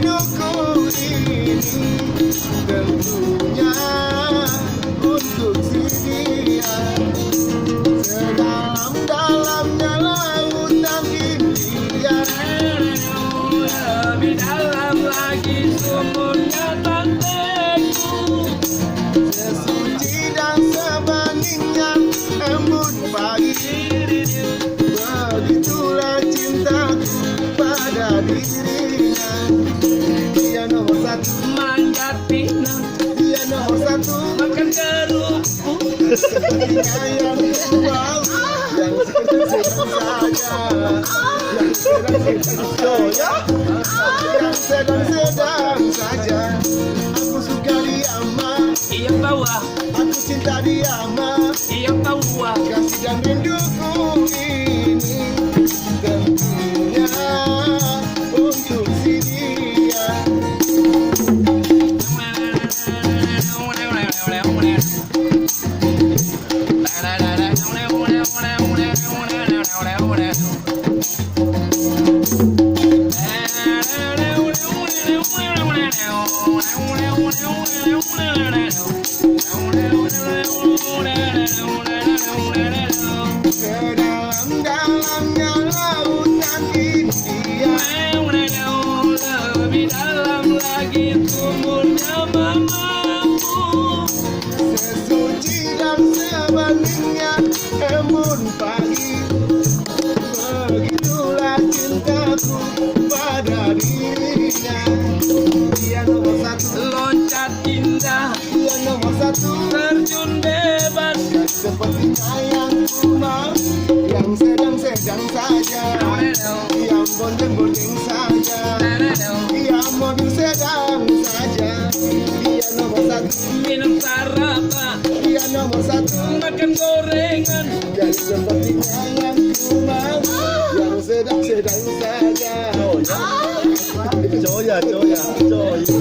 rinduku ini tentunya untuk si dia. Sedalam-dalamnya lautan impian, lebih dalam lagi sumurnya tanteku. sesuci dan sebeningnya embun pagi. Begitulah cintaku pada dirinya. Dia nomor satu, Manjat pinang, dia nomor satu, makan kerupuk. sepertinya yang wow, yang sedang-sedang saja, yang sedang-sedang saja, yang sedang-sedang saja. Aku suka dia mah, Iya bawah, aku cinta dia mah. iya bawah. Kasih dan rinduku ini tentunya untuk si dia. Sedalam-dalamnya lautan India, Lebih dalam lagi sumurnya mamamu. sesuci dan sebeningnya embun pagi. Begitulah cintaku pada dirinya. Dia nomor satu, Loncat indah, dia nomor satu, terjun bebas. dan sepertinya yang ku mau, yang sedang-sedang saja, yang bondeng-bondeng saja, yang mobil sedang saja. Dia nomor satu, Minum sarapan, dia nomor satu, makan gorengan. yang sepertinya yang ku mau, yang sedang-sedang saja. Joya, joya, joya.